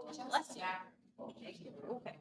Bless you. Thank you. Okay.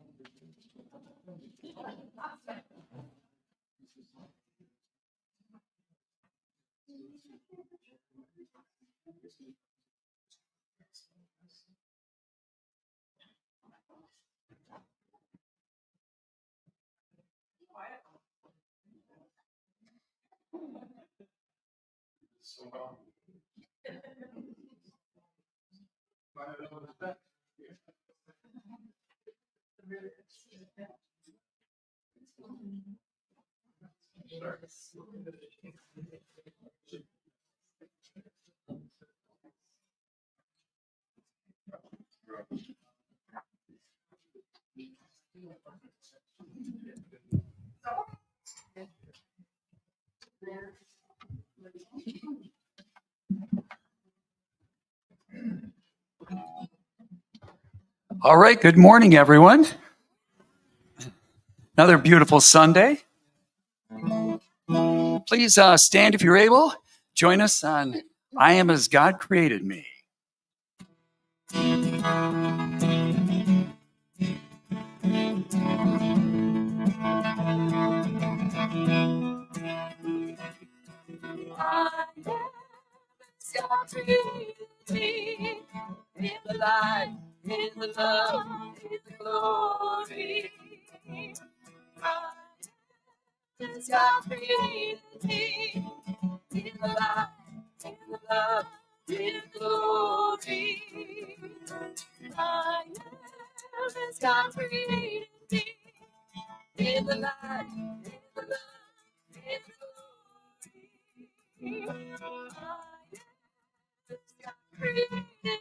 All right, good morning, everyone. Another beautiful Sunday. Please stand if you're able. Join us on I Am As God Created Me. I am as God created me, in the light, in the love, in the glory. I am as God created me, in the light, in the love, in the glory. I am as God created me, in the light, in the love, in the glory. Created me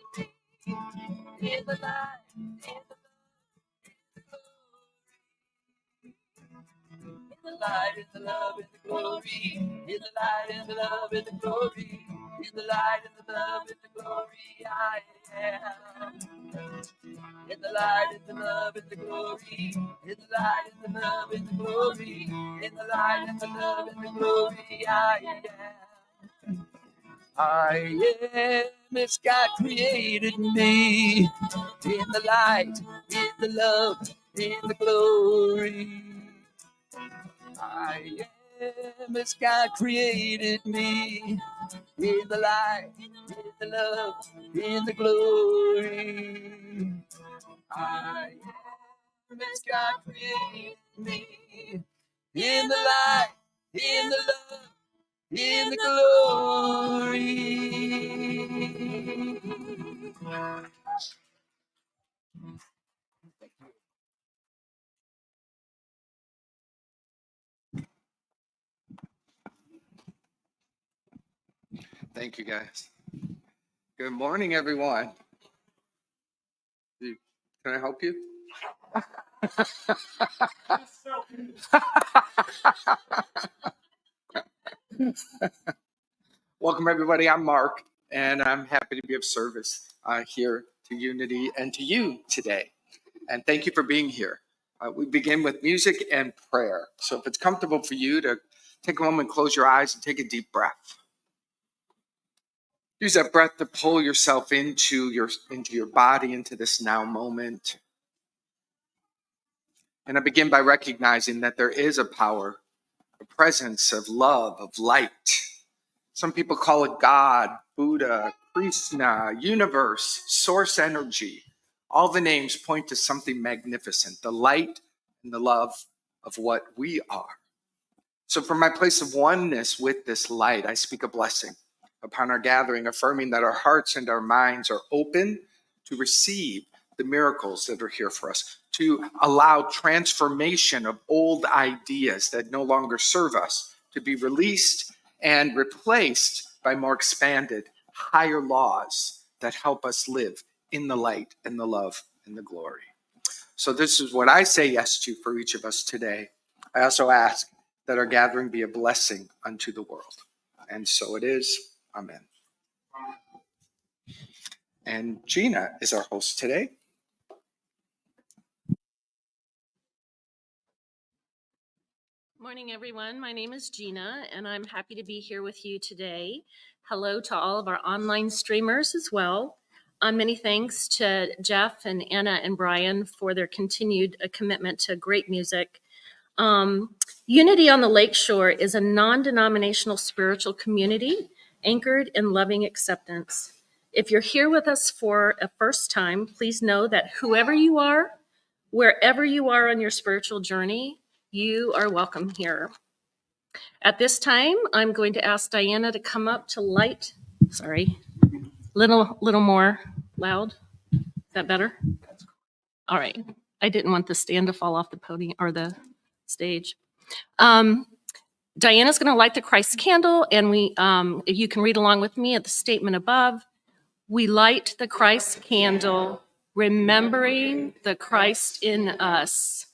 in the light, in the light, in the love, in the glory, in the light, in the love, in the glory, in the light, in the love, in the glory, I am. In the light, in the love, in the glory, in the light, in the love, in the glory, in the light, in the love, in the glory, I am. I am as God created me, in the light, in the love, in the glory. I am as God created me, in the light, in the love, in the glory. I am as God created me, in the light, in the love, in the glory. Thank you, guys. Good morning, everyone. Can I help you? Welcome, everybody. I'm Mark, and I'm happy to be of service here to Unity and to you today. And thank you for being here. We begin with music and prayer. So if it's comfortable for you to take a moment, close your eyes, and take a deep breath. Use that breath to pull yourself into your body, into this now moment. And I begin by recognizing that there is a power, a presence of love, of light. Some people call it God, Buddha, Krishna, universe, source energy. All the names point to something magnificent, the light and the love of what we are. So from my place of oneness with this light, I speak a blessing upon our gathering, affirming that our hearts and our minds are open to receive the miracles that are here for us, to allow transformation of old ideas that no longer serve us to be released and replaced by more expanded, higher laws that help us live in the light and the love and the glory. So this is what I say yes to for each of us today. I also ask that our gathering be a blessing unto the world. And so it is. Amen. And Gina is our host today. Morning, everyone. My name is Gina, and I'm happy to be here with you today. Hello to all of our online streamers as well. Many thanks to Jeff and Anna and Brian for their continued commitment to great music. Unity on the Lakeshore is a non-denominational spiritual community anchored in loving acceptance. If you're here with us for a first time, please know that whoever you are, wherever you are on your spiritual journey, you are welcome here. At this time, I'm going to ask Diana to come up to light. Sorry, little more loud. Is that better? All right. I didn't want the stand to fall off the podium or the stage. Diana's going to light the Christ candle, and if you can read along with me at the statement above. We light the Christ candle, remembering the Christ in us.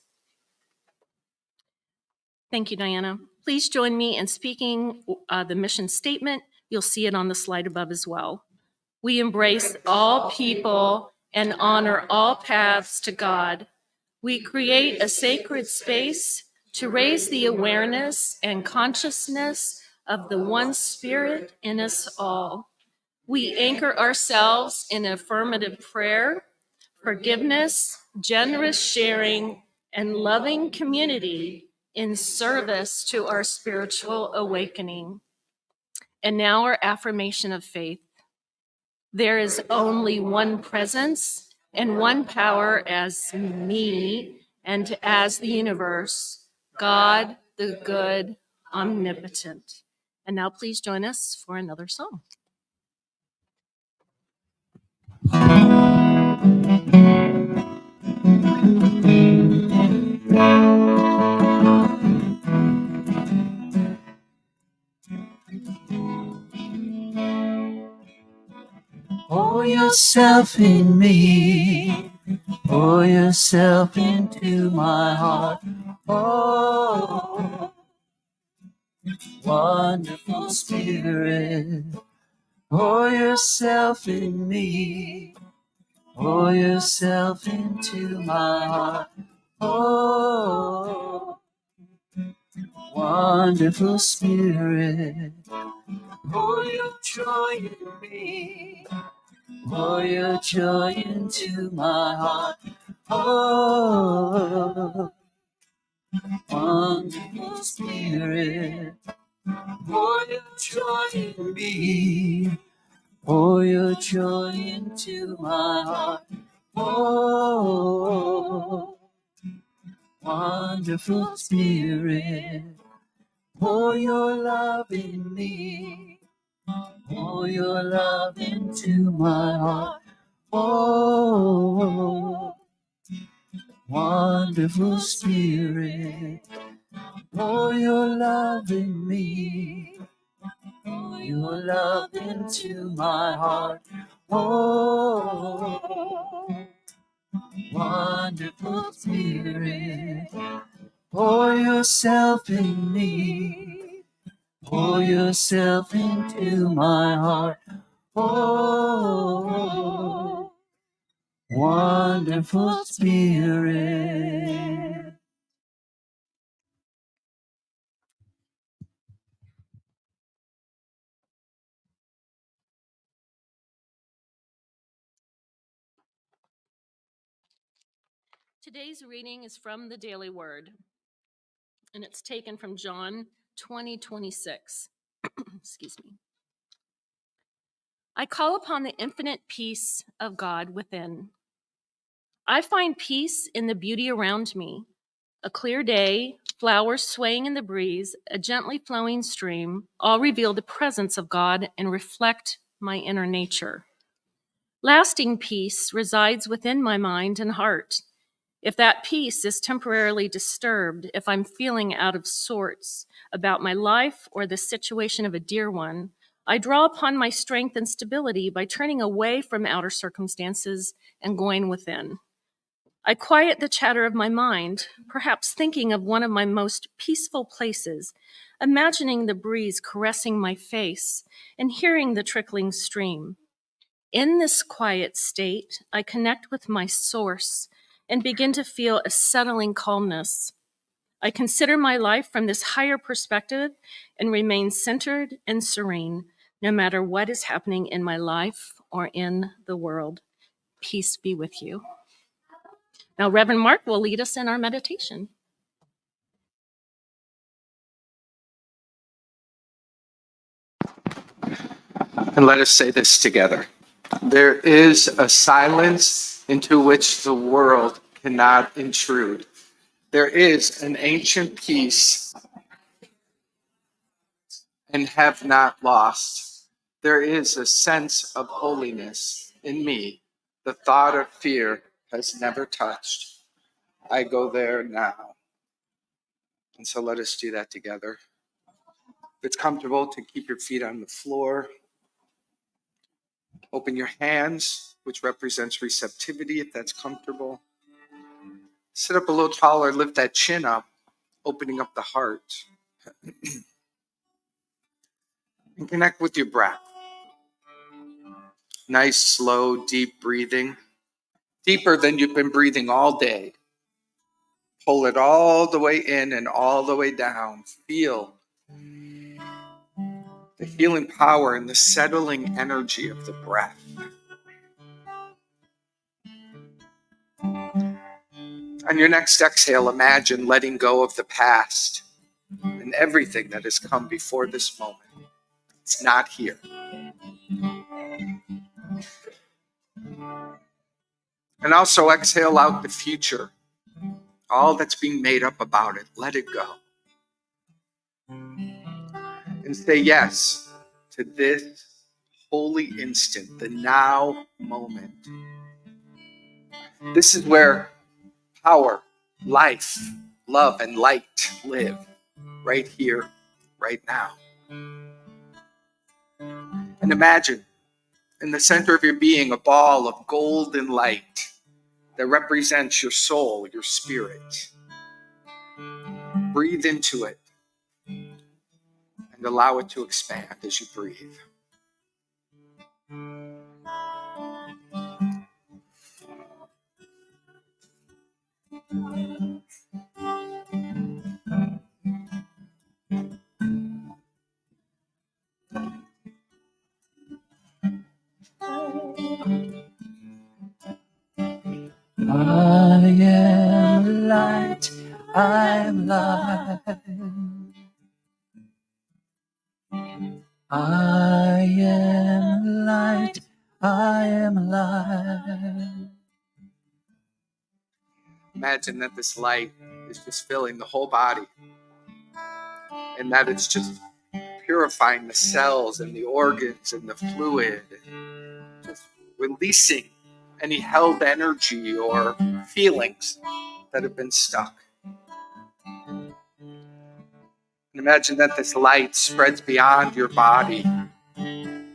Thank you, Diana. Please join me in speaking the mission statement. You'll see it on the slide above as well. We embrace all people and honor all paths to God. We create a sacred space to raise the awareness and consciousness of the one Spirit in us all. We anchor ourselves in affirmative prayer, forgiveness, generous sharing, and loving community in service to our spiritual awakening. And now our affirmation of faith. There is only one presence and one power as me and as the universe, God, the good, omnipotent. And now please join us for another song. Pour yourself in me, pour yourself into my heart. Oh, wonderful Spirit, pour yourself in me, pour yourself into my heart. Oh, wonderful Spirit, pour your joy in me, pour your joy into my heart. Oh, wonderful Spirit, pour your joy in me, pour your joy into my heart. Oh, wonderful Spirit, pour your love in me, pour your love into my heart. Oh, wonderful Spirit, pour your love in me, pour your love into my heart. Oh, wonderful Spirit, pour yourself in me, pour yourself into my heart. Oh, wonderful Spirit. Today's reading is from the Daily Word, and it's taken from John 20:26. Excuse me. I call upon the infinite peace of God within. I find peace in the beauty around me. A clear day, flowers swaying in the breeze, a gently flowing stream, all reveal the presence of God and reflect my inner nature. Lasting peace resides within my mind and heart. If that peace is temporarily disturbed, if I'm feeling out of sorts about my life or the situation of a dear one, I draw upon my strength and stability by turning away from outer circumstances and going within. I quiet the chatter of my mind, perhaps thinking of one of my most peaceful places, imagining the breeze caressing my face and hearing the trickling stream. In this quiet state, I connect with my source and begin to feel a settling calmness. I consider my life from this higher perspective and remain centered and serene, no matter what is happening in my life or in the world. Peace be with you. Now, Reverend Mark will lead us in our meditation. And let us say this together. There is a silence into which the world cannot intrude. There is an ancient peace and have not lost. There is a sense of holiness in me. The thought of fear has never touched. I go there now. And so let us do that together. If it's comfortable to keep your feet on the floor, open your hands, which represents receptivity if that's comfortable. Sit up a little taller, lift that chin up, opening up the heart. And connect with your breath. Nice, slow, deep breathing. Deeper than you've been breathing all day. Pull it all the way in and all the way down. Feel the healing power and the settling energy of the breath. On your next exhale, imagine letting go of the past and everything that has come before this moment. It's not here. And also exhale out the future. All that's being made up about it, let it go. And say yes to this holy instant, the now moment. This is where power, life, love, and light live. Right here, right now. And imagine in the center of your being a ball of golden light that represents your soul, your spirit. Breathe into it and allow it to expand as you breathe. I am light, I am light. I am light, I am light. Imagine that this light is just filling the whole body and that it's just purifying the cells and the organs and the fluid, just releasing any held energy or feelings that have been stuck. And imagine that this light spreads beyond your body and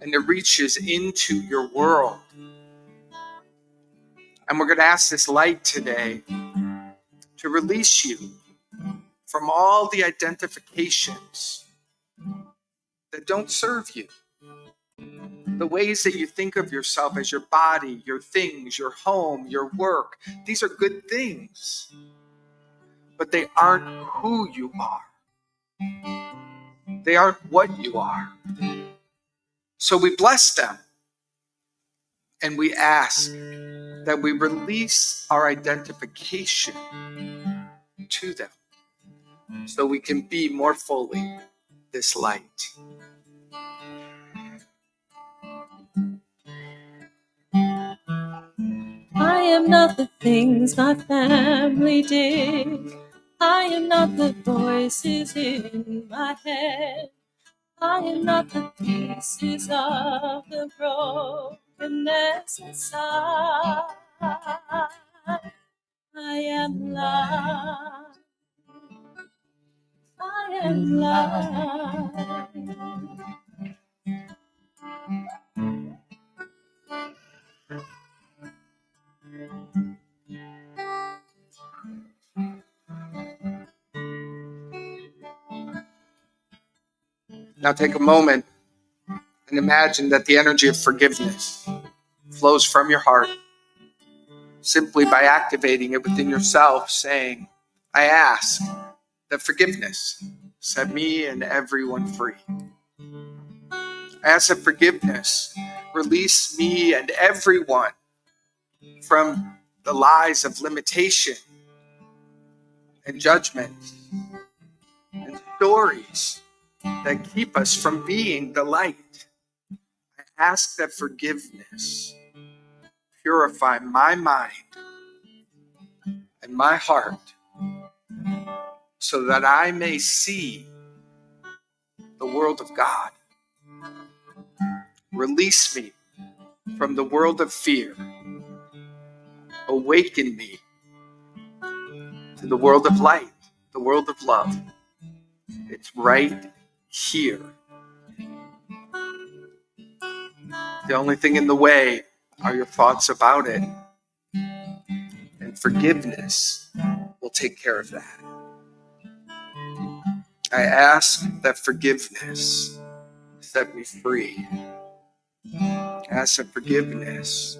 it reaches into your world. And we're going to ask this light today to release you from all the identifications that don't serve you. The ways that you think of yourself as your body, your things, your home, your work. These are good things, but they aren't who you are. They aren't what you are. So we bless them and we ask that we release our identification to them so we can be more fully this light. I am not the things my family did. I am not the voices in my head. I am not the pieces of the brokenness inside. I am light. I am light. Now take a moment and imagine that the energy of forgiveness flows from your heart simply by activating it within yourself, saying, I ask that forgiveness set me and everyone free. I ask that forgiveness Release me and everyone from the lies of limitation and judgment and stories that keep us from being the light. I ask that forgiveness purify my mind and my heart so that I may see the world of God. Release me from the world of fear. Awaken me to the world of light, the world of love. It's right here. The only thing in the way are your thoughts about it. And forgiveness will take care of that. I ask that forgiveness set me free. I ask that forgiveness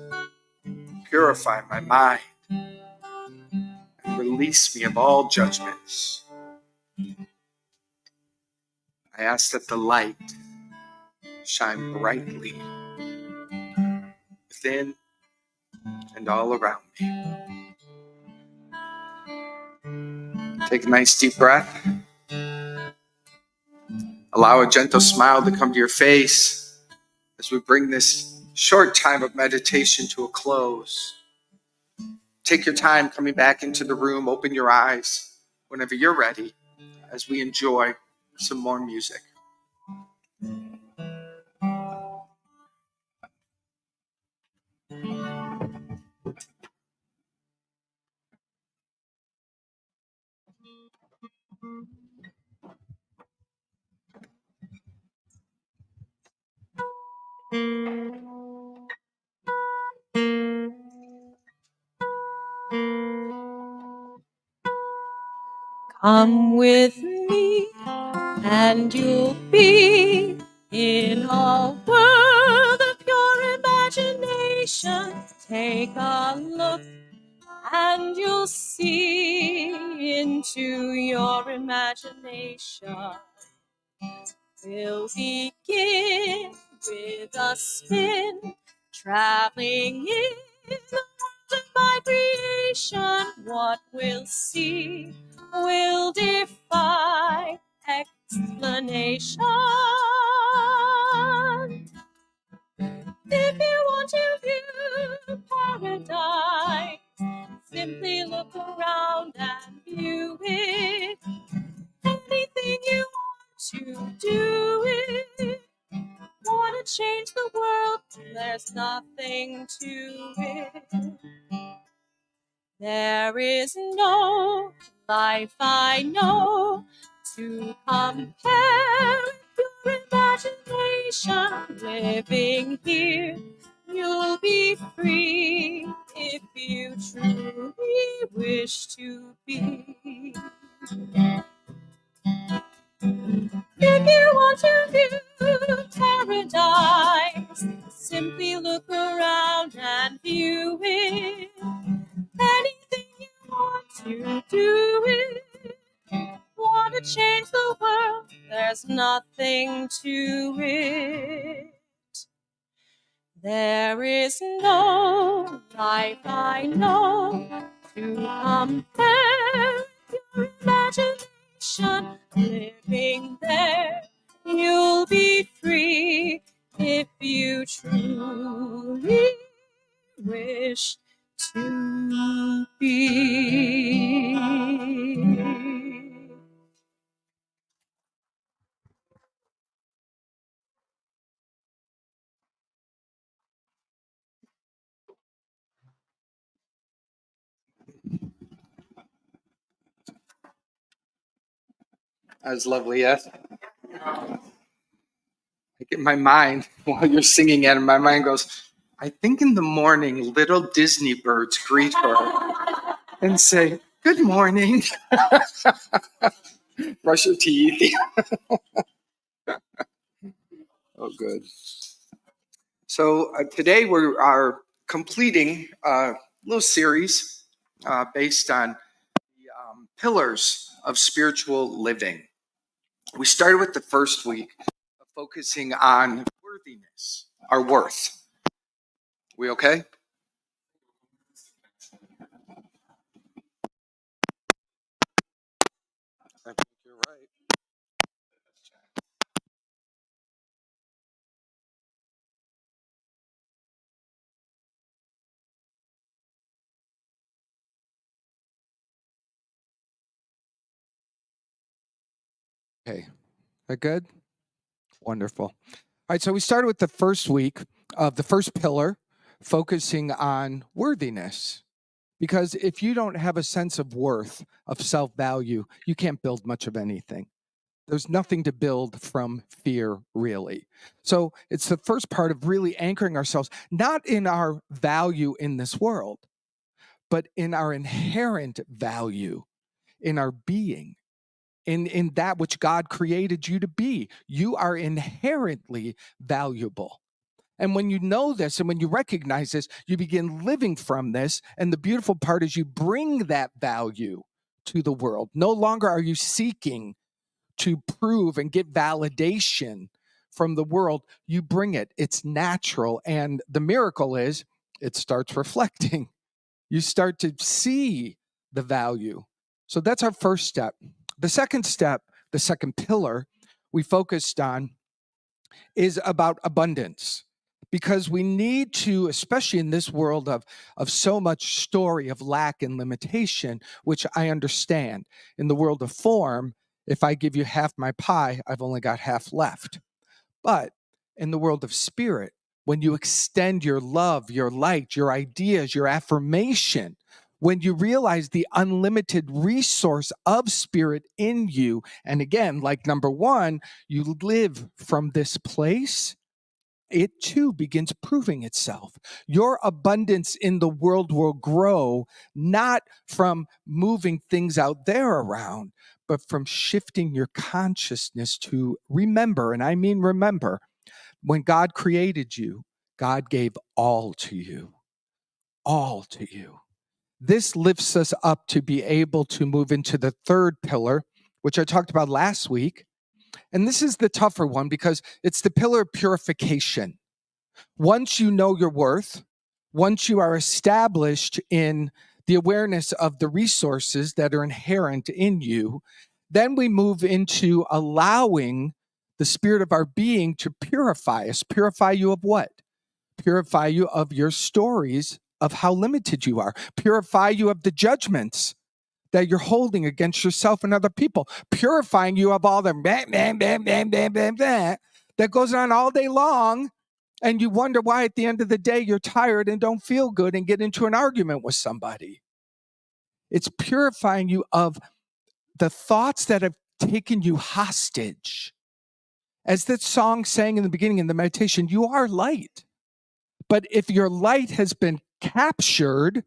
purify my mind and release me of all judgments. I ask that the light shine brightly within and all around me. Take a nice deep breath. Allow a gentle smile to come to your face as we bring this short time of meditation to a close. Take your time coming back into the room. Open your eyes whenever you're ready as we enjoy some more music. Come with me and you'll be in a world of your imagination. Take a look and you'll see into your imagination. We'll begin with a spin, traveling in the world of my creation. What we'll see will defy explanation. If you want to view paradise, simply look around and view it. Anything you want to do it. Want to change the world? There's nothing to it. There is no life I know to compare with your imagination. Living here, you'll be free if you truly wish to be. If you want to view paradise, simply look around and view it. Anything you want to do it. Want to change the world? There's nothing to it. There is no life I know to compare your imagination. Living there, you'll be free if you truly wish to be. That was lovely, yes? I get my mind, while you're singing it, and my mind goes, I think in the morning, little Disney birds greet her and say, good morning. Brush your teeth. Oh, good. So today we are completing a little series based on the pillars of spiritual living. We started with the first week of focusing on worthiness, our worth. We okay? I think you're right. Okay. That good? Wonderful. All right. So we started with the first week of the first pillar, focusing on worthiness. Because if you don't have a sense of worth, of self-value, you can't build much of anything. There's nothing to build from fear, really. So it's the first part of really anchoring ourselves, not in our value in this world, but in our inherent value, in our being, in that which God created you to be. You are inherently valuable. And when you know this and when you recognize this, you begin living from this. And the beautiful part is you bring that value to the world. No longer are you seeking to prove and get validation from the world. You bring it. It's natural. And the miracle is it starts reflecting. You start to see the value. So that's our first step. The second step, the second pillar we focused on is about abundance. Because we need to, especially in this world of so much story of lack and limitation, which I understand. In the world of form, if I give you half my pie, I've only got half left. But in the world of spirit, when you extend your love, your light, your ideas, your affirmation, when you realize the unlimited resource of spirit in you, and again, like number one, you live from this place, it too begins proving itself. Your abundance in the world will grow, not from moving things out there around, but from shifting your consciousness to remember, and I mean remember, when God created you, God gave all to you. All to you. This lifts us up to be able to move into the third pillar, which I talked about last week. And this is the tougher one because it's the pillar of purification. Once you know your worth, once you are established in the awareness of the resources that are inherent in you, then we move into allowing the spirit of our being to purify us. Purify you of what? Purify you of your stories of how limited you are. Purify you of the judgments that you're holding against yourself and other people. Purifying you of all the bam, bam, bam, bam, bam, bam, bam, that goes on all day long. And you wonder why at the end of the day you're tired and don't feel good and get into an argument with somebody. It's purifying you of the thoughts that have taken you hostage. As that song sang in the beginning in the meditation, you are light. But if your light has been captured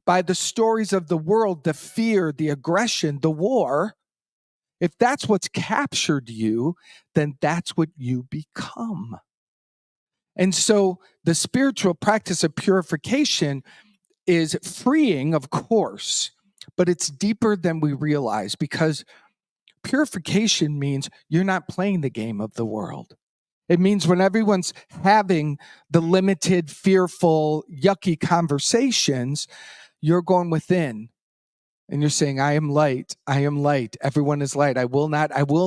by the stories of the world, the fear, the aggression, the war, if that's what's captured you, then that's what you become. And so the spiritual practice of purification is freeing, of course, but it's deeper than we realize because purification means you're not playing the game of the world. It means when everyone's having the limited, fearful, yucky conversations, you're going within and you're saying, I am light. I am light. Everyone is light. I will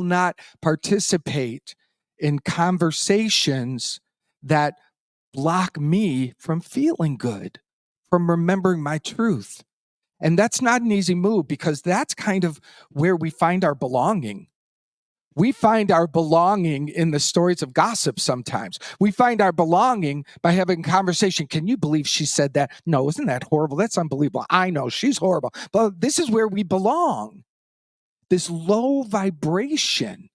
not participate in conversations that block me from feeling good, from remembering my truth. And that's not an easy move because that's kind of where we find our belonging. We find our belonging in the stories of gossip sometimes. We find our belonging by having a conversation. Can you believe she said that? No, isn't that horrible? That's unbelievable. I know, she's horrible. But this is where we belong. This low vibration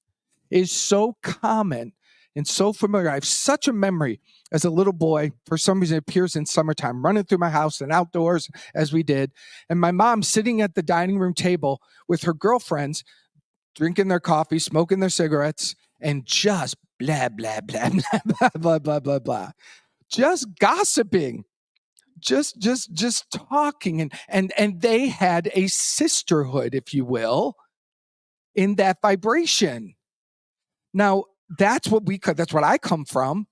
is so common and so familiar. I have such a memory as a little boy. For some reason, it appears in summertime, running through my house and outdoors as we did. And my mom sitting at the dining room table with her girlfriends, drinking their coffee, smoking their cigarettes, and just blah, blah, blah, blah, blah, blah, blah, blah, blah. Just gossiping, just talking. And they had a sisterhood, if you will, in that vibration. Now, that's what I come from.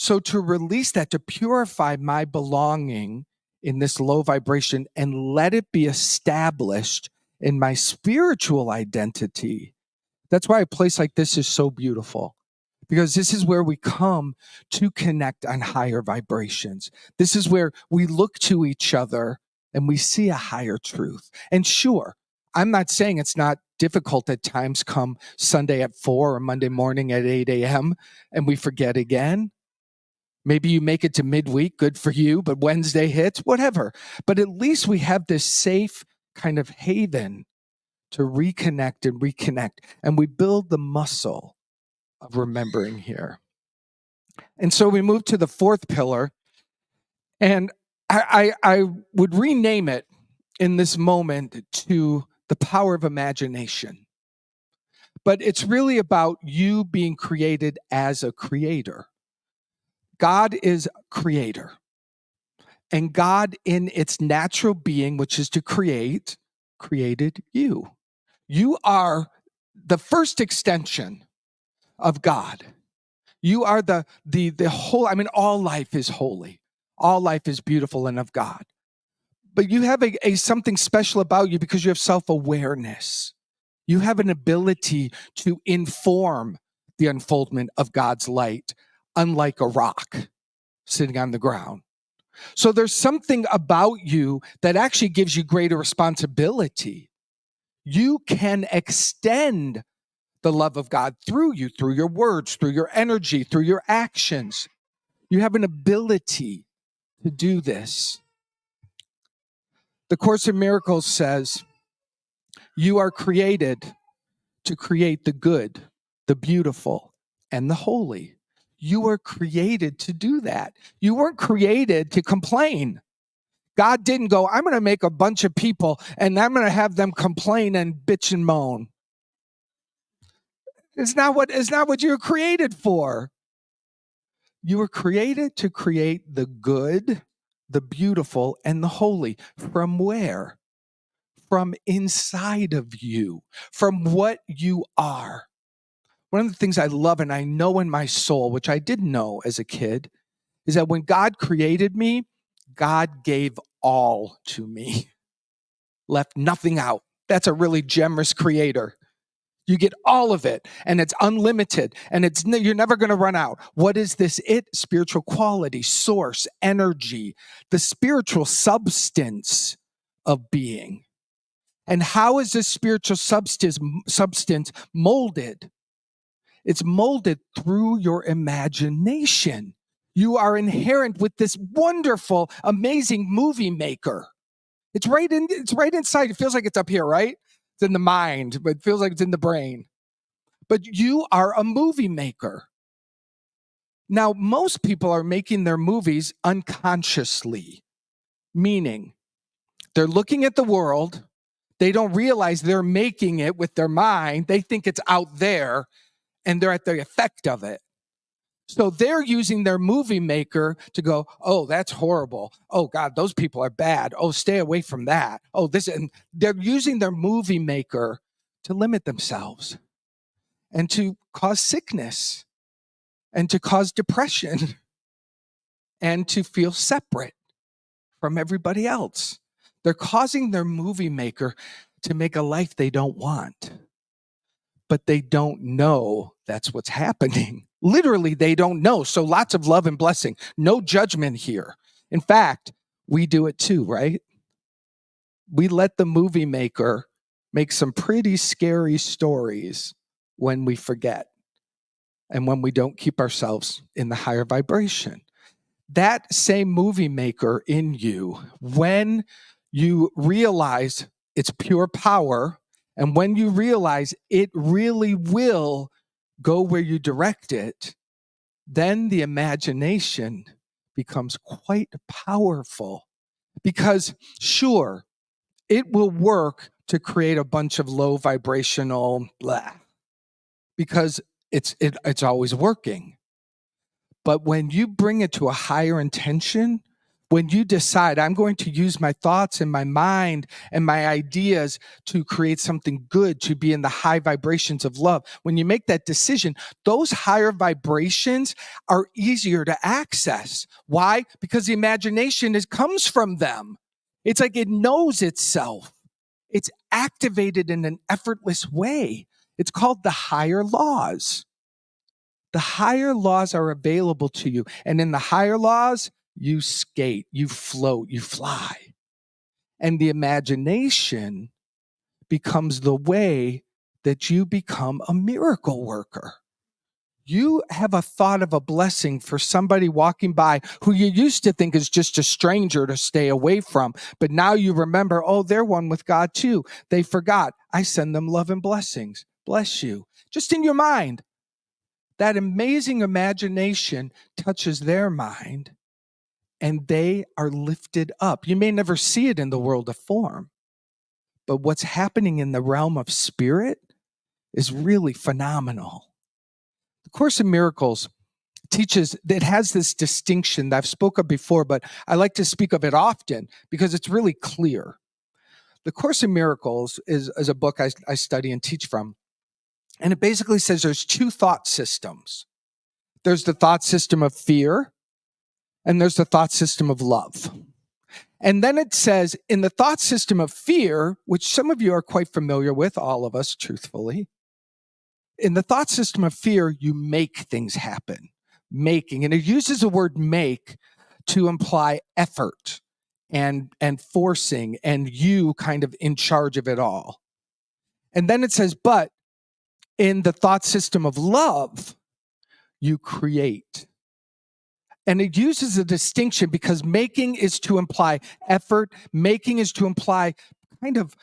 So to release that, to purify my belonging in this low vibration and let it be established in my spiritual identity. That's why a place like this is so beautiful, because this is where we come to connect on higher vibrations. This is where we look to each other and we see a higher truth. And sure, I'm not saying it's not difficult at times come Sunday at 4 or Monday morning at 8 a.m. and we forget again. Maybe you make it to midweek, good for you, but Wednesday hits, whatever. But at least we have this safe kind of haven to reconnect, and we build the muscle of remembering here. And so we move to the fourth pillar, and I would rename it in this moment to the power of imagination. But it's really about you being created as a creator. God is creator. And God, in its natural being, which is to create, created you. You are the first extension of God. You are the whole, all life is holy. All life is beautiful and of God. But you have a something special about you because you have self-awareness. You have an ability to inform the unfoldment of God's light, unlike a rock sitting on the ground. So there's something about you that actually gives you greater responsibility. You can extend the love of God through you, through your words, through your energy, through your actions. You have an ability to do this. The Course in Miracles says, you are created to create the good, the beautiful, and the holy. You were created to do that. You weren't created to complain. God didn't go, I'm going to make a bunch of people and I'm going to have them complain and bitch and moan. It's not what you were created for. You were created to create the good, the beautiful, and the holy. From where? From inside of you, from what you are. One of the things I love and I know in my soul, which I didn't know as a kid, is that when God created me, God gave all to me, left nothing out. That's a really generous creator. You get all of it, and it's unlimited, and you're never going to run out. What is this? Spiritual quality, source, energy, the spiritual substance of being. And how is this spiritual substance molded? It's molded through your imagination. You are inherent with this wonderful, amazing movie maker. It's right inside. It feels like it's up here, right? It's in the mind, but it feels like it's in the brain. But you are a movie maker. Now, most people are making their movies unconsciously, meaning they're looking at the world. They don't realize they're making it with their mind. They think it's out there, and they're at the effect of it. So they're using their movie maker to go, oh, that's horrible. Oh, God, those people are bad. Oh, stay away from that. Oh, this, and they're using their movie maker to limit themselves and to cause sickness and to cause depression and to feel separate from everybody else. They're causing their movie maker to make a life they don't want, but they don't know that's what's happening. Literally, they don't know. So lots of love and blessing. No judgment here. In fact, we do it too, right? We let the movie maker make some pretty scary stories when we forget and when we don't keep ourselves in the higher vibration. That same movie maker in you, when you realize it's pure power, and when you realize it really will go where you direct it, then the imagination becomes quite powerful. Because sure, it will work to create a bunch of low vibrational blah, because it's always working. But when you bring it to a higher intention, When you decide, I'm going to use my thoughts and my mind and my ideas to create something good, to be in the high vibrations of love, when you make that decision, those higher vibrations are easier to access. Why? Because the imagination comes from them. It's like it knows itself. It's activated in an effortless way. It's called the higher laws. The higher laws are available to you. And in the higher laws, you skate, you float, you fly. And the imagination becomes the way that you become a miracle worker. You have a thought of a blessing for somebody walking by who you used to think is just a stranger to stay away from. But now you remember, oh, they're one with God too. They forgot. I send them love and blessings. Bless you. Just in your mind. That amazing imagination touches their mind and they are lifted up. You may never see it in the world of form, but what's happening in the realm of spirit is really phenomenal. The Course in Miracles teaches, it has this distinction that I've spoken of before, but I like to speak of it often because it's really clear. The Course in Miracles is a book I study and teach from, and it basically says there's two thought systems. There's the thought system of fear, and there's the thought system of love. And then it says in the thought system of fear, which some of you are quite familiar with, all of us, truthfully, in the thought system of fear, you make things happen. Making, and it uses the word make to imply effort and forcing and you kind of in charge of it all. And then it says, but in the thought system of love, you create. And it uses a distinction because making is to imply effort. Making is to imply kind of,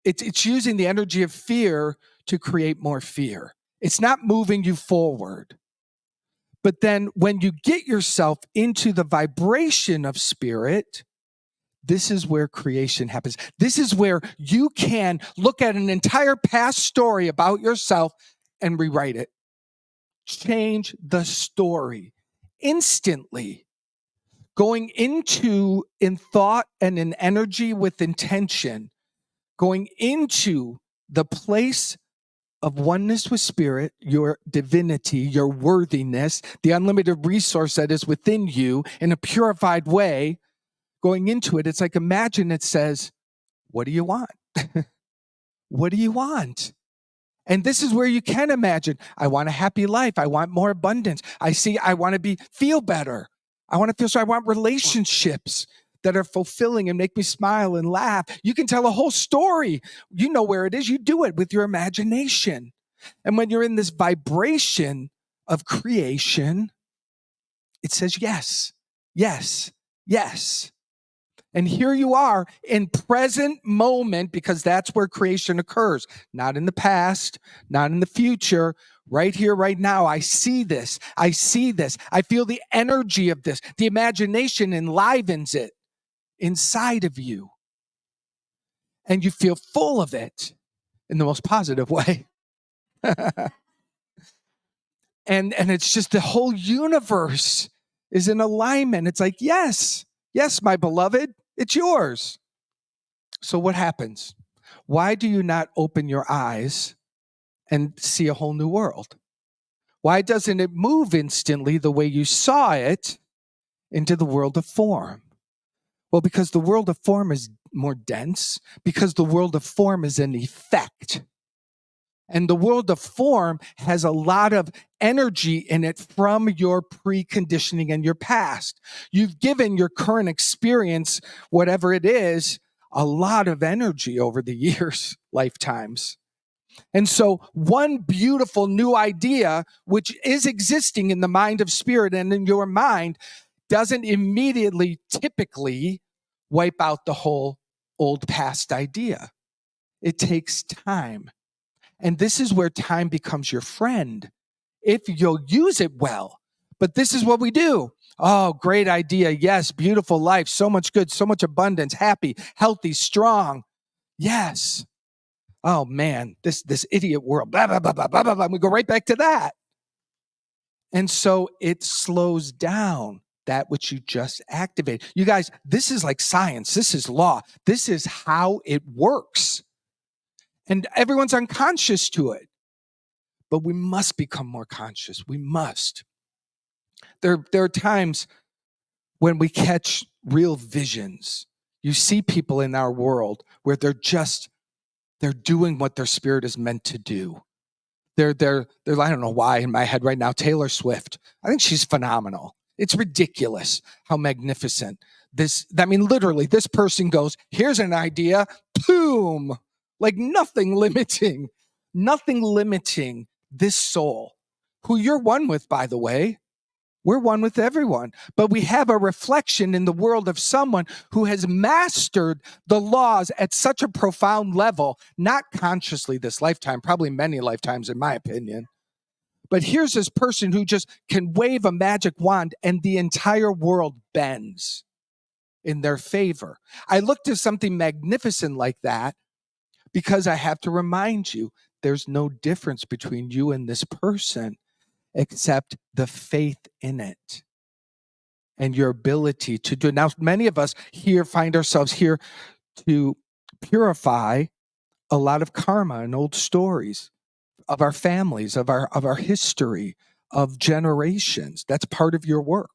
it's using the energy of fear to create more fear. It's not moving you forward. But then when you get yourself into the vibration of spirit, this is where creation happens. This is where you can look at an entire past story about yourself and rewrite it. Change the story instantly. Going into, in thought and in energy with intention, going into the place of oneness with spirit, your divinity, your worthiness, the unlimited resource that is within you in a purified way, going into it, it's like, imagine it says, what do you want? What do you want? And this is where you can imagine, I want a happy life. I want more abundance. I want to feel better. I want to feel so. I want relationships that are fulfilling and make me smile and laugh. You can tell a whole story. You know where it is. You do it with your imagination. And when you're in this vibration of creation, it says yes, yes, yes. And here you are in present moment, because that's where creation occurs. Not in the past, not in the future. Right here, right now, I see this. I see this. I feel the energy of this. The imagination enlivens it inside of you. And you feel full of it in the most positive way. And it's just the whole universe is in alignment. It's like, yes, yes, my beloved, it's yours. So what happens? Why do you not open your eyes and see a whole new world? Why doesn't it move instantly the way you saw it into the world of form? Well, because the world of form is more dense, because the world of form is an effect. And the world of form has a lot of energy in it from your preconditioning and your past. You've given your current experience, whatever it is, a lot of energy over the years, lifetimes. And so one beautiful new idea, which is existing in the mind of spirit and in your mind, doesn't immediately, typically, wipe out the whole old past idea. It takes time. And this is where time becomes your friend, if you'll use it well. But this is what we do. Oh, great idea. Yes, beautiful life. So much good, so much abundance, happy, healthy, strong. Yes. Oh, man, this idiot world. Blah, blah, blah, blah, blah, blah, blah. We go right back to that. And so it slows down. that which you just activated. You guys, this is like science. This is law. This is how it works. And everyone's unconscious to it. But we must become more conscious. We must. There are times when we catch real visions. You see people in our world where they're doing what their spirit is meant to do. They're I don't know why in my head right now, Taylor Swift. I think she's phenomenal. It's ridiculous how magnificent literally this person goes, here's an idea, boom, like nothing limiting this soul, who you're one with, by the way. We're one with everyone, but we have a reflection in the world of someone who has mastered the laws at such a profound level, not consciously this lifetime, probably many lifetimes in my opinion. But here's this person who just can wave a magic wand and the entire world bends in their favor. I look to something magnificent like that because I have to remind you, there's no difference between you and this person except the faith in it and your ability to do it. Now, many of us here find ourselves here to purify a lot of karma and old stories of our families, of our history, of generations. That's part of your work,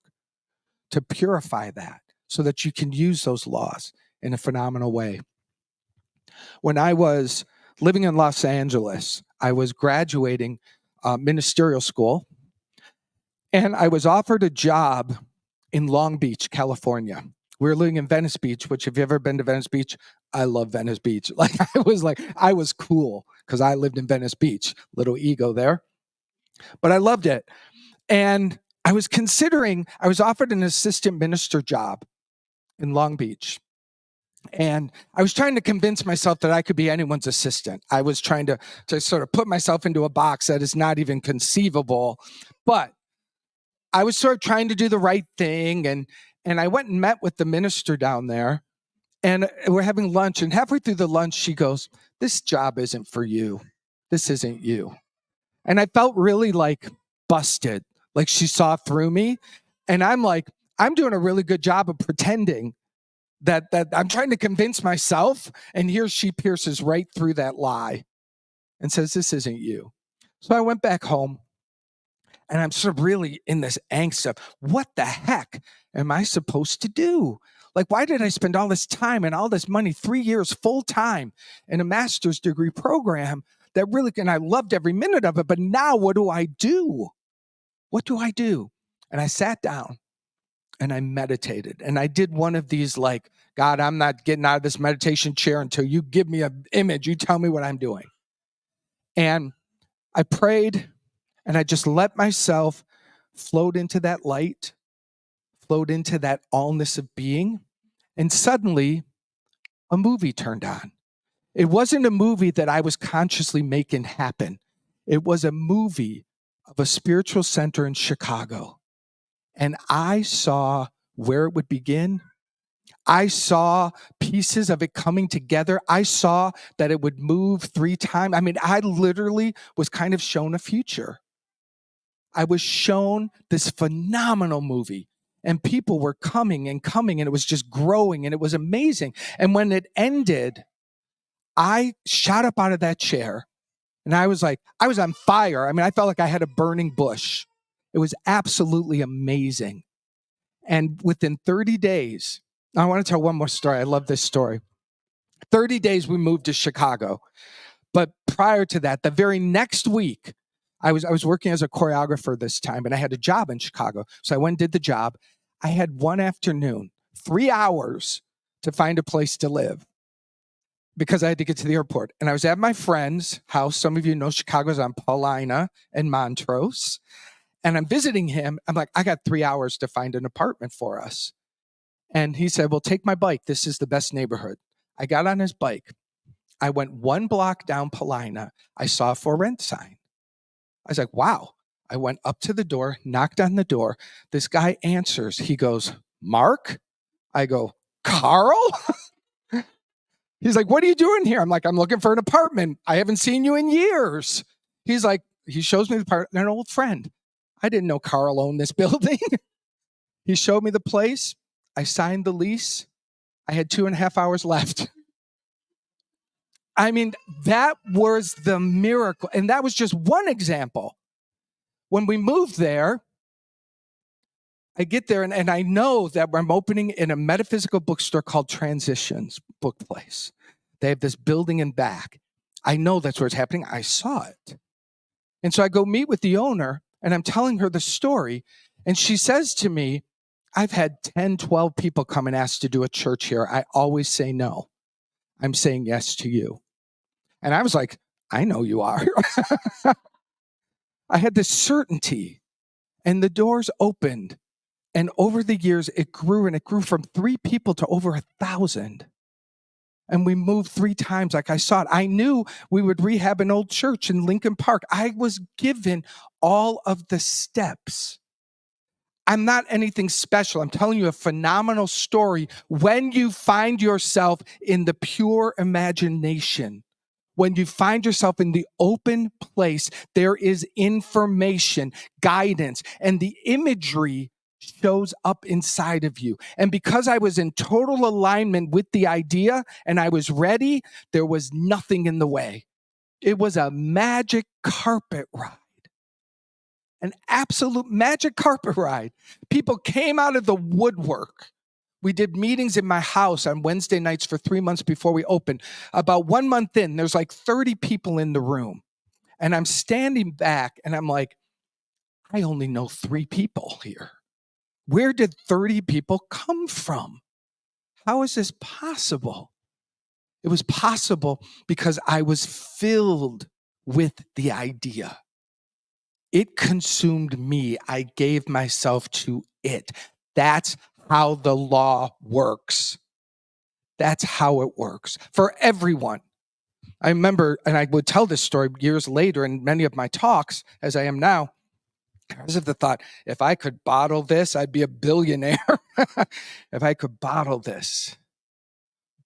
to purify that so that you can use those laws in a phenomenal way. When I was living in Los Angeles, I was graduating ministerial school, and I was offered a job in Long Beach, California. We were living in Venice Beach, which if you've ever been to Venice Beach, I love Venice Beach. I was cool because I lived in Venice Beach. Little ego there. But I loved it. And I was offered an assistant minister job in Long Beach. And I was trying to convince myself that I could be anyone's assistant. I was trying to sort of put myself into a box that is not even conceivable. But I was sort of trying to do the right thing. And I went and met with the minister down there. And we're having lunch. And halfway through the lunch, she goes, "This job isn't for you. This isn't you." And I felt really like busted. Like she saw through me. And I'm like, I'm doing a really good job of pretending that I'm trying to convince myself. And here she pierces right through that lie and says, "This isn't you." So I went back home. And I'm sort of really in this angst of what the heck am I supposed to do? Like, why did I spend all this time and all this money, 3 years full time in a master's degree program that really, and I loved every minute of it, but now what do I do? What do I do? And I sat down and I meditated. And I did one of these like, God, I'm not getting out of this meditation chair until you give me an image. You tell me what I'm doing. And I prayed. And I just let myself float into that light, float into that allness of being. And suddenly, a movie turned on. It wasn't a movie that I was consciously making happen. It was a movie of a spiritual center in Chicago. And I saw where it would begin. I saw pieces of it coming together. I saw that it would move 3 times. I mean, I literally was kind of shown a future. I was shown this phenomenal movie, and people were coming, and it was just growing, and it was amazing. And when it ended, I shot up out of that chair, and I was on fire. I mean, I felt like I had a burning bush. It was absolutely amazing. And within 30 days, I want to tell one more story. I love this story. 30 days, we moved to Chicago. But prior to that, the very next week, I was working as a choreographer this time, and I had a job in Chicago. So I went and did the job. I had one afternoon, 3 hours to find a place to live because I had to get to the airport. And I was at my friend's house. Some of you know Chicago's on Paulina and Montrose. And I'm visiting him. I'm like, I got 3 hours to find an apartment for us. And he said, well, take my bike. This is the best neighborhood. I got on his bike. I went 1 block down Paulina. I saw a for rent sign. I was like, wow. I went up to the door, knocked on the door. This guy answers. He goes, Mark? I go, Carl? He's like, what are you doing here? I'm like, I'm looking for an apartment. I haven't seen you in years. He's like, he shows me the apartment, an old friend. I didn't know Carl owned this building. He showed me the place. I signed the lease. I had 2.5 hours left. I mean, that was the miracle. And that was just one example. When we moved there, I get there and I know that I'm opening in a metaphysical bookstore called Transitions Book Place. They have this building in back. I know that's where it's happening. I saw it. And so I go meet with the owner and I'm telling her the story. And she says to me, I've had 10, 12 people come and ask to do a church here. I always say no. I'm saying yes to you. And I was like, I know you are. I had this certainty and the doors opened. And over the years, it grew and it grew from 3 people to over 1,000. And we moved 3 times like I saw it. I knew we would rehab an old church in Lincoln Park. I was given all of the steps. I'm not anything special. I'm telling you a phenomenal story when you find yourself in the pure imagination. When you find yourself in the open place, there is information, guidance, and the imagery shows up inside of you. And because I was in total alignment with the idea and I was ready, there was nothing in the way. It was a magic carpet ride. An absolute magic carpet ride. People came out of the woodwork. We did meetings in my house on Wednesday nights for 3 months before we opened. About 1 month in, there's like 30 people in the room. And I'm standing back and I'm like, I only know 3 people here. Where did 30 people come from? How is this possible? It was possible because I was filled with the idea. It consumed me. I gave myself to it. That's how the law works. That's how it works for everyone. I remember, and I would tell this story years later in many of my talks, as I am now, because of the thought, if I could bottle this, I'd be a billionaire. If I could bottle this.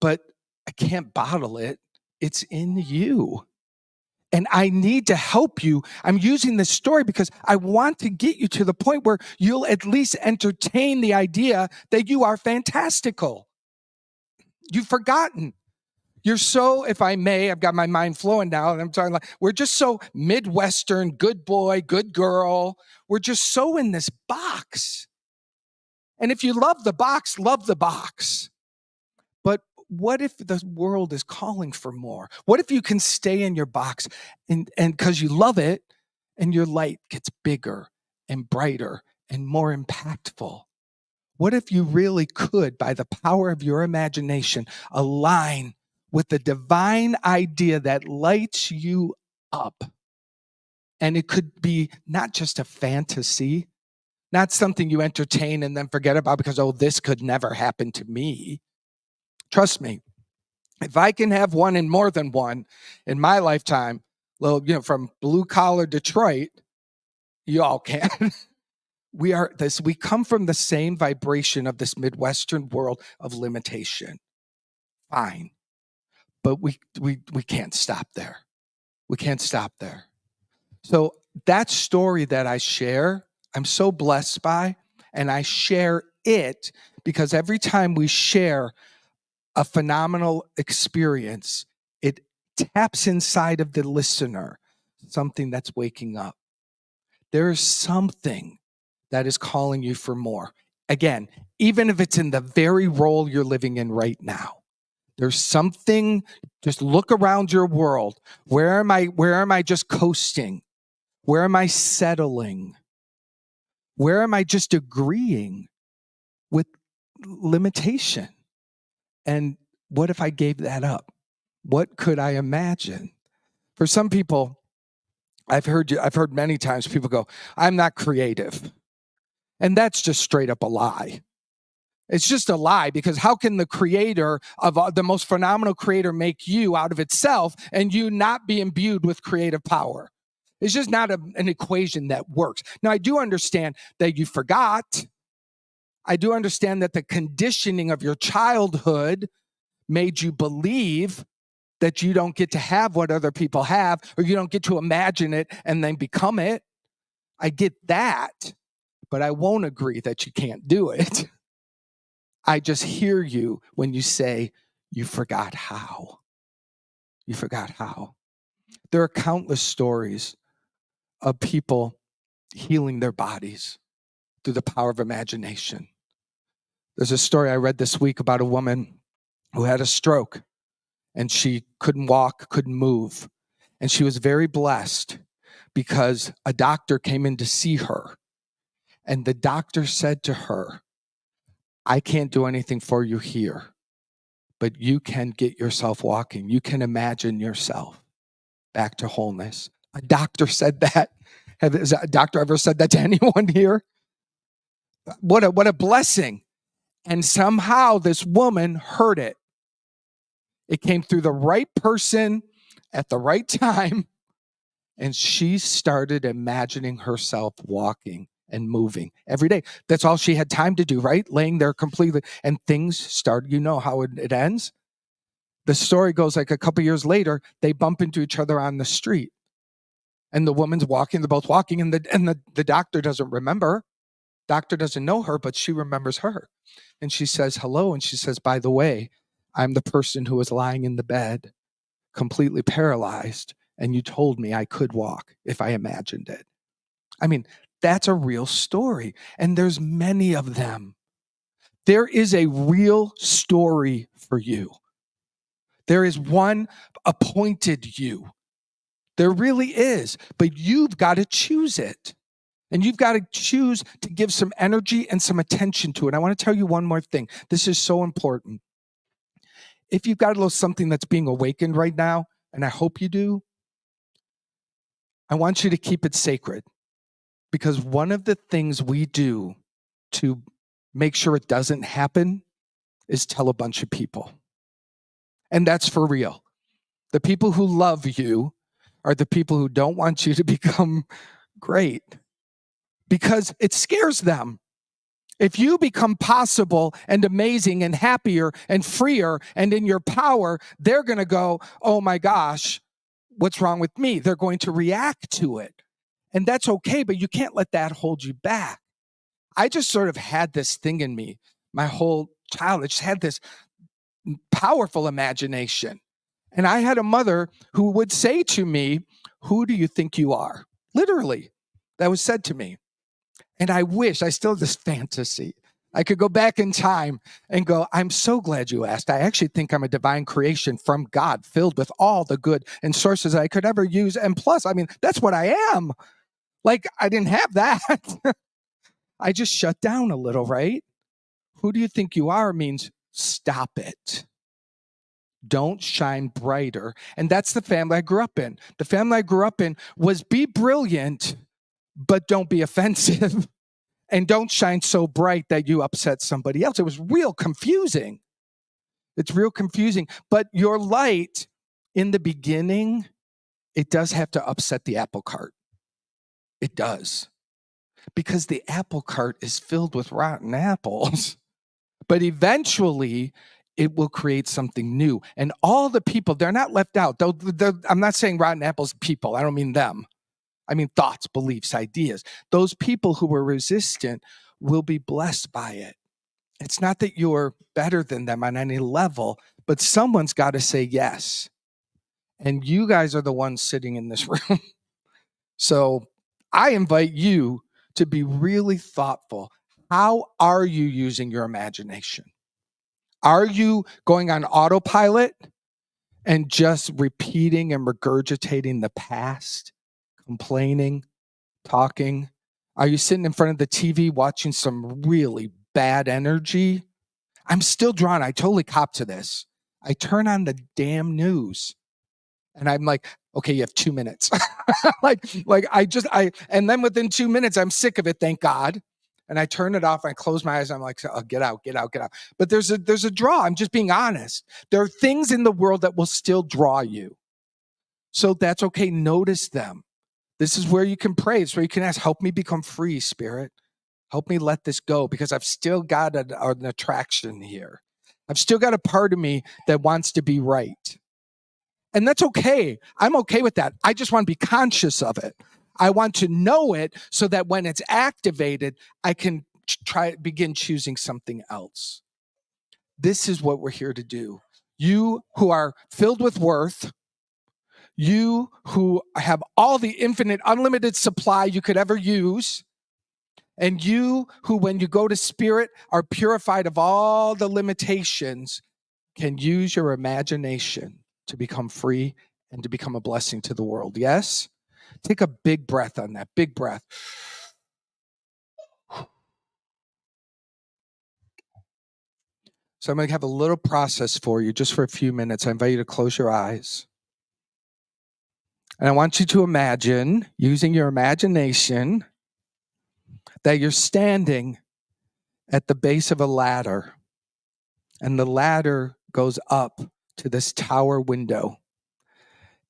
But I can't bottle it. It's in you. And I need to help you. I'm using this story because I want to get you to the point where you'll at least entertain the idea that you are fantastical. You've forgotten. You're so, if I may, I've got my mind flowing now, and I'm talking like, we're just so Midwestern, good boy, good girl. We're just so in this box. And if you love the box, love the box. But what if the world is calling for more? What if you can stay in your box and because you love it and your light gets bigger and brighter and more impactful? What if you really could, by the power of your imagination, align with the divine idea that lights you up? And it could be not just a fantasy, not something you entertain and then forget about because, oh, this could never happen to me. Trust me, if I can have one and more than one in my lifetime, well, from blue collar Detroit, you all can. We come from the same vibration of this Midwestern world of limitation. Fine. But we can't stop there. We can't stop there. So that story that I share, I'm so blessed by, and I share it because every time we share a phenomenal experience, it taps inside of the listener something that's waking up. There is something that is calling you for more. Again, even if it's in the very role you're living in right now, there's something, just look around your world. Where am I just coasting? Where am I settling? Where am I just agreeing with limitation? And what if I gave that up? What could I imagine? For some people, I've heard many times people go, I'm not creative. And that's just straight up a lie. It's just a lie because how can the creator of the most phenomenal creator make you out of itself and you not be imbued with creative power? It's just not an equation that works. Now, I do understand that you forgot. I do understand that the conditioning of your childhood made you believe that you don't get to have what other people have, or you don't get to imagine it and then become it. I get that. but I won't agree that you can't do it. I just hear you when you say you forgot how. You forgot how. There are countless stories of people healing their bodies through the power of imagination. There's a story I read this week about a woman who had a stroke and she couldn't walk, couldn't move. And she was very blessed because a doctor came in to see her. And the doctor said to her, I can't do anything for you here, but you can get yourself walking. You can imagine yourself back to wholeness. A doctor said that. Has a doctor ever said that to anyone here? What a blessing. And somehow this woman heard it. It came through the right person at the right time. And she started imagining herself walking and moving every day. That's all she had time to do, right? Laying there completely. And things started, you know how it ends? The story goes like a couple years later, they bump into each other on the street. And the woman's walking, they're both walking, and the doctor doesn't remember. Doctor doesn't know her, but she remembers her. And she says, hello. And she says, by the way, I'm the person who was lying in the bed, completely paralyzed. And you told me I could walk if I imagined it. I mean, that's a real story. And there's many of them. There is a real story for you. There is one appointed you. There really is. But you've got to choose it. And you've got to choose to give some energy and some attention to it. I want to tell you one more thing. This is so important. If you've got a little something that's being awakened right now, and I hope you do, I want you to keep it sacred. Because one of the things we do to make sure it doesn't happen is tell a bunch of people. And that's for real. The people who love you are the people who don't want you to become great. Because it scares them. If you become possible and amazing and happier and freer and in your power, they're going to go, oh my gosh, what's wrong with me? They're going to react to it. And that's okay, but you can't let that hold you back. I just sort of had this thing in me my whole childhood. I just had this powerful imagination. And I had a mother who would say to me, who do you think you are? Literally, that was said to me. And I wish, I still have this fantasy, I could go back in time and go, I'm so glad you asked. I actually think I'm a divine creation from God, filled with all the good and sources I could ever use. And plus, I mean, that's what I am. Like, I didn't have that. I just shut down a little, right? Who do you think you are means stop it. Don't shine brighter. And that's the family I grew up in. The family I grew up in was be brilliant, but don't be offensive. And don't shine so bright that you upset somebody else. It was real confusing. It's real confusing. But your light in the beginning, it does have to upset the apple cart. It does. Because the apple cart is filled with rotten apples. But eventually, it will create something new. And all the people, they're not left out. I'm not saying rotten apples people. I don't mean them. I mean thoughts, beliefs, ideas. Those people who were resistant will be blessed by it. It's not that you're better than them on any level, but someone's got to say yes. And you guys are the ones sitting in this room. So I invite you to be really thoughtful. How are you using your imagination? Are you going on autopilot and just repeating and regurgitating the past, complaining, talking? Are you sitting in front of the TV watching some really bad energy? I'm still drawn. I totally cop to this. I turn on the damn news and I'm like, okay, you have 2 minutes. And then within 2 minutes, I'm sick of it. Thank God. And I turn it off. I close my eyes. I'm like, oh, get out. But there's a draw. I'm just being honest. There are things in the world that will still draw you. So that's okay. Notice them. This is where you can pray. It's where you can ask, help me become free, Spirit. Help me let this go because I've still got an attraction here. I've still got a part of me that wants to be right. And that's okay. I'm okay with that. I just want to be conscious of it. I want to know it so that when it's activated, I can begin choosing something else. This is what we're here to do. You who are filled with worth, you who have all the infinite, unlimited supply you could ever use, and you who, when you go to spirit, are purified of all the limitations, can use your imagination to become free and to become a blessing to the world. Yes? Take a big breath on that. Big breath. So I'm going to have a little process for you just for a few minutes. I invite you to close your eyes. And I want you to imagine, using your imagination, that you're standing at the base of a ladder. And the ladder goes up to this tower window.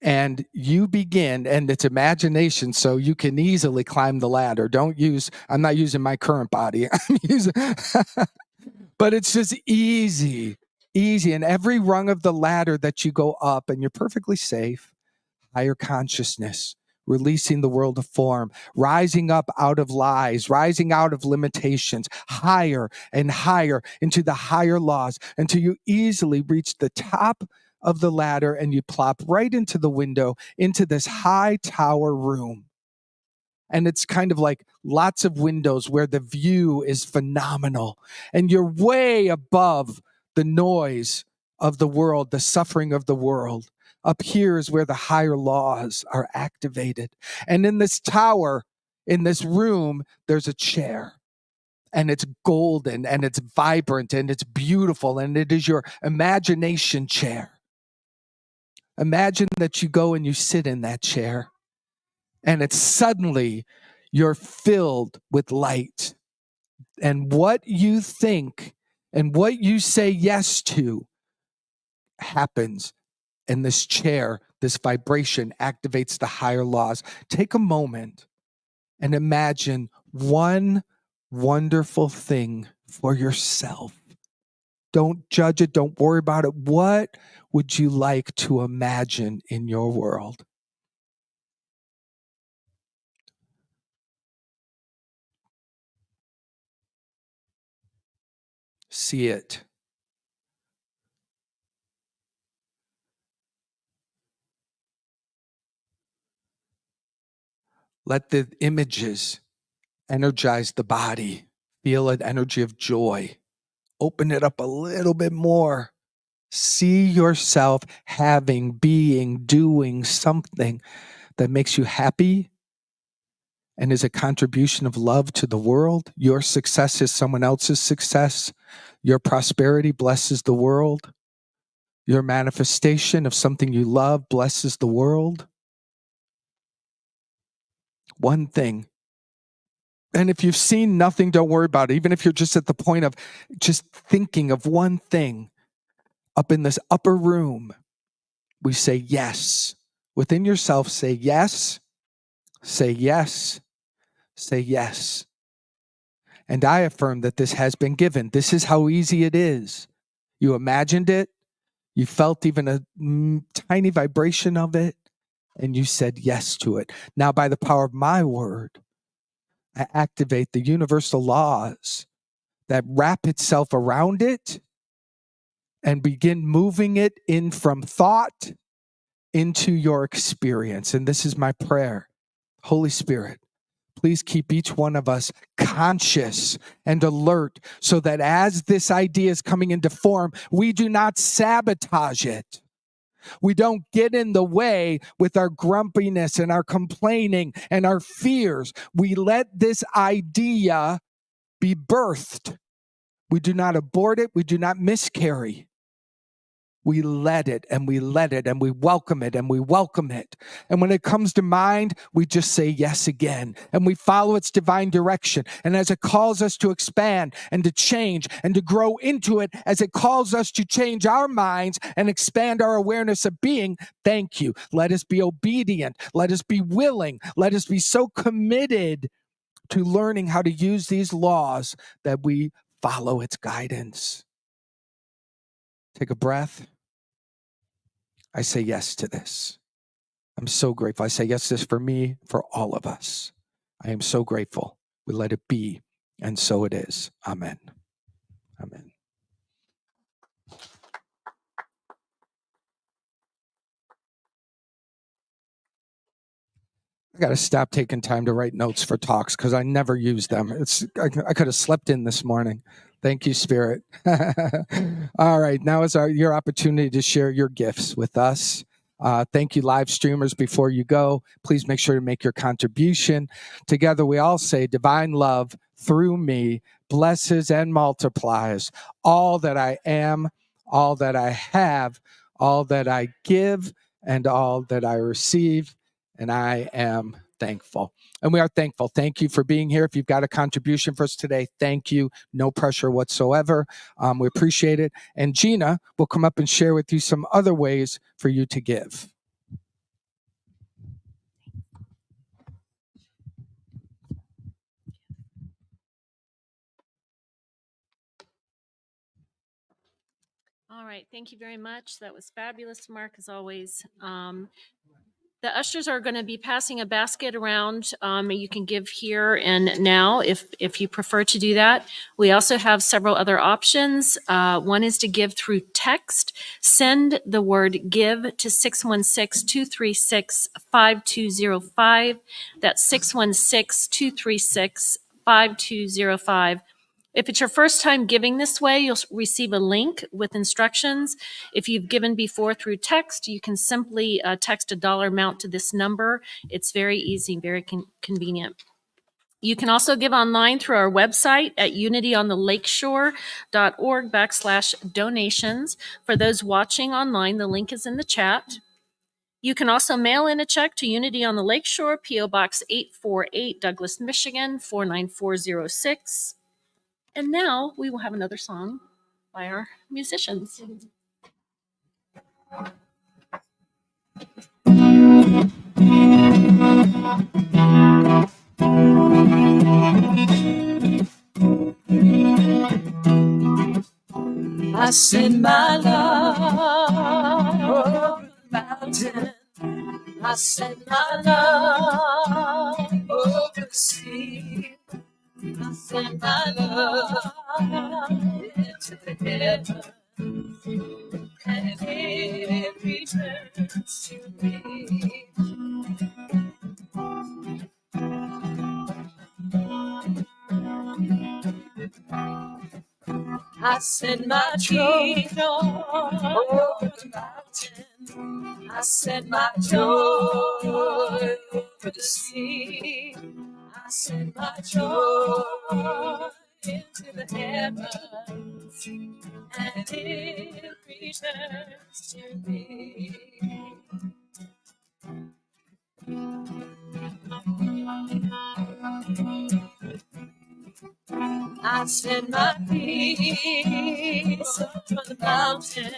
And you begin, and it's imagination, so you can easily climb the ladder. I'm not using my current body. I'm using, but it's just easy. And every rung of the ladder that you go up, and you're perfectly safe, higher consciousness, releasing the world of form, rising up out of lies, rising out of limitations, higher and higher into the higher laws until you easily reach the top of the ladder and you plop right into the window, into this high tower room. And it's kind of like lots of windows where the view is phenomenal. And you're way above the noise of the world, the suffering of the world. Up here is where the higher laws are activated. And in this tower, in this room, there's a chair. And it's golden, and it's vibrant, and it's beautiful, and it is your imagination chair. Imagine that you go and you sit in that chair, and it's suddenly you're filled with light. And what you think and what you say yes to happens. And this chair, this vibration activates the higher laws. Take a moment and imagine one wonderful thing for yourself. Don't judge it. Don't worry about it. What would you like to imagine in your world? See it. Let the images energize the body. Feel an energy of joy. Open it up a little bit more. See yourself having, being, doing something that makes you happy and is a contribution of love to the world. Your success is someone else's success. Your prosperity blesses the world. Your manifestation of something you love blesses the world. One thing. And if you've seen nothing, don't worry about it. Even if you're just at the point of just thinking of one thing, up in this upper room, we say yes. Within yourself, say yes, say yes, say yes. And I affirm that this has been given. This is how easy it is. You imagined it, you felt even a tiny vibration of it, and you said yes to it. Now, by the power of my word, I activate the universal laws that wrap itself around it and begin moving it in from thought into your experience. And this is my prayer. Holy Spirit, please keep each one of us conscious and alert so that as this idea is coming into form, we do not sabotage it. We don't get in the way with our grumpiness and our complaining and our fears. We let this idea be birthed. We do not abort it. We do not miscarry. We let it and we let it and we welcome it and we welcome it. And when it comes to mind, we just say yes again and we follow its divine direction. And as it calls us to expand and to change and to grow into it, as it calls us to change our minds and expand our awareness of being, thank you. Let us be obedient. Let us be willing. Let us be so committed to learning how to use these laws that we follow its guidance. Take a breath. I say yes to this. I'm so grateful. I say yes, this for me, for all of us. I am so grateful. We let it be, and so it is. Amen. Amen. I got to stop taking time to write notes for talks because I never use them. I could have slept in this morning. Thank you, Spirit. All right, now is your opportunity to share your gifts with us. Thank you, live streamers. Before you go, please make sure to make your contribution. Together, we all say, divine love through me blesses and multiplies all that I am, all that I have, all that I give, and all that I receive. And I am thankful. And we are thankful. Thank you for being here. If you've got a contribution for us today, thank you. No pressure whatsoever. We appreciate it. And Gina will come up and share with you some other ways for you to give. All right. Thank you very much. That was fabulous, Mark, as always. The ushers are going to be passing a basket around. You can give here and now if you prefer to do that. We also have several other options. One is to give through text. Send the word give to 616-236-5205. That's 616-236-5205. If it's your first time giving this way, you'll receive a link with instructions. If you've given before through text, you can simply text a dollar amount to this number. It's very easy, very convenient. You can also give online through our website at unityonthelakeshore.org/donations. For those watching online, the link is in the chat. You can also mail in a check to Unity on the Lakeshore, P.O. Box 848, Douglas, Michigan, 49406. And now we will have another song by our musicians. I send my love over the mountain. I send my love over the sea. I send my love into the heavens, and it returns to me. I send my joy over the mountain. I send my joy over the sea. I send my joy into the heavens, and it returns to me. I send my peace over the mountain.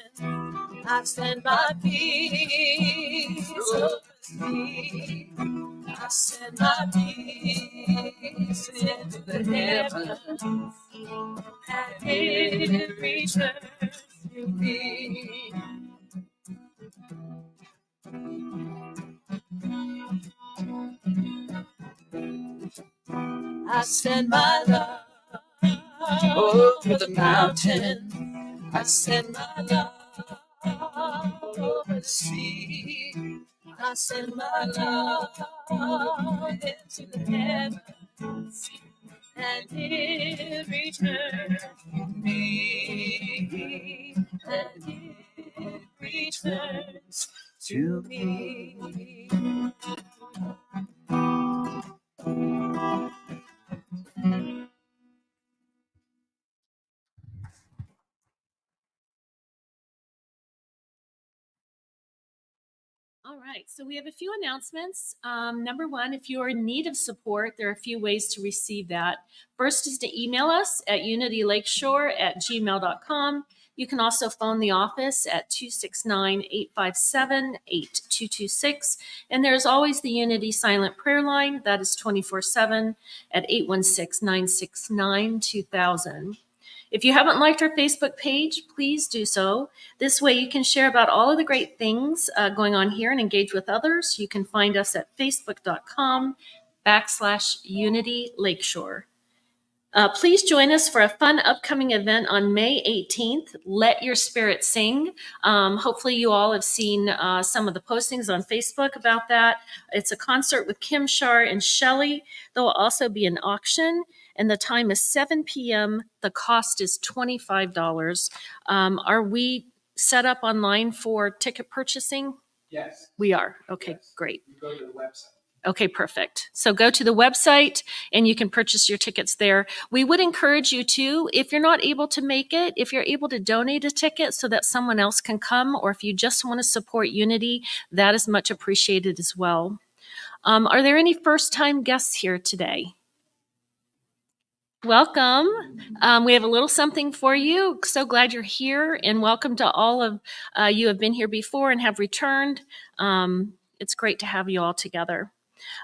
I send my peace over the sea. I send my peace into the heavens, and it returns to me. I send my love over the mountain. I send my love over the sea. I send my love into the heavens, and it returns to me. And it returns to me. All right, so we have a few announcements. Number one, if you're in need of support, there are a few ways to receive that. First is to email us at unitylakeshore@gmail.com. You can also phone the office at 269-857-8226. And there's always the Unity Silent Prayer Line. That is 24/7 at 816-969-2000. If you haven't liked our Facebook page, please do so. This way you can share about all of the great things going on here and engage with others. You can find us at facebook.com/Unity Lakeshore. Please join us for a fun upcoming event on May 18th, Let Your Spirit Sing. Hopefully you all have seen some of the postings on Facebook about that. It's a concert with Kim Shar and Shelley. There will also be an auction, and the time is 7 p.m. The cost is $25. Are we set up online for ticket purchasing? Yes. We are. Okay, Yes. great. You go to the website. Okay, perfect. So go to the website and you can purchase your tickets there. We would encourage you to, if you're not able to make it, if you're able to donate a ticket so that someone else can come, or if you just want to support Unity, that is much appreciated as well. Are there any first-time guests here today? Welcome. We have a little something for you. So glad you're here, and welcome to all of you who have been here before and have returned. It's great to have you all together.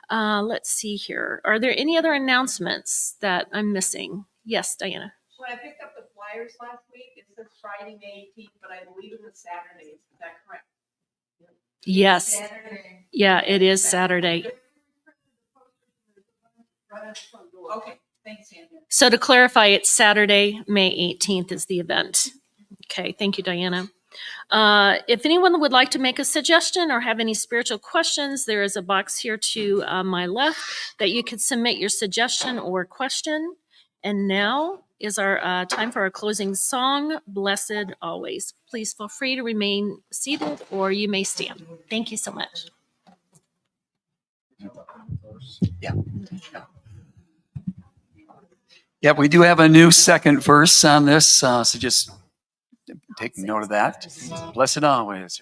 Let's see here. Are there any other announcements that I'm missing? Yes, Diana. When I picked up the flyers last week, it says Friday, May 18th, but I believe it was Saturday. Is that correct? Yes. Saturday. Yeah, it is Saturday. Okay, thanks, Andrew. So to clarify, it's Saturday, May 18th is the event. Okay, thank you, Diana. If anyone would like to make a suggestion or have any spiritual questions, there is a box here to my left that you can submit your suggestion or question. And now is our time for our closing song, Blessed Always. Please feel free to remain seated or you may stand. Thank you so much. Yeah, we do have a new second verse on this, so just take note of that. Blessed always.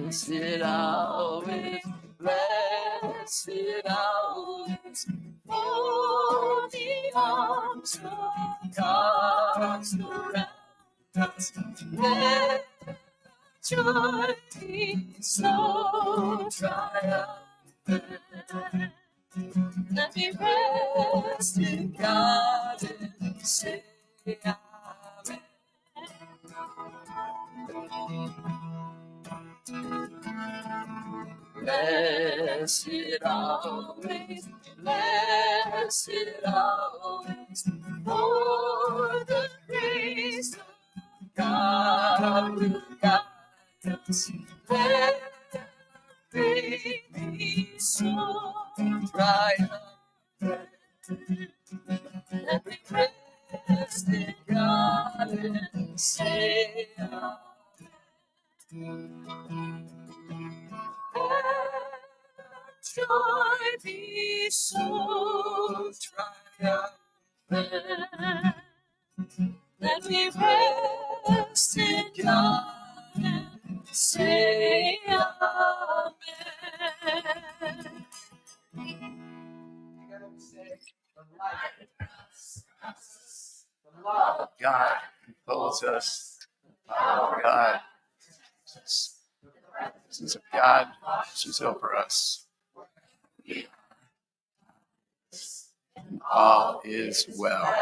Blessed always, blessed always, for the arms of God surround us. Let joy be so triumphant. Let me rest in God and say amen. Blessed always, blessed always, for the grace of God will guide us. Let every be so triumphant. Let me rest in God and say amen. Joy be so triumphant. Let me rest in God and say amen. The love of God compels us. The power of God. The presence of God is over us. All is well.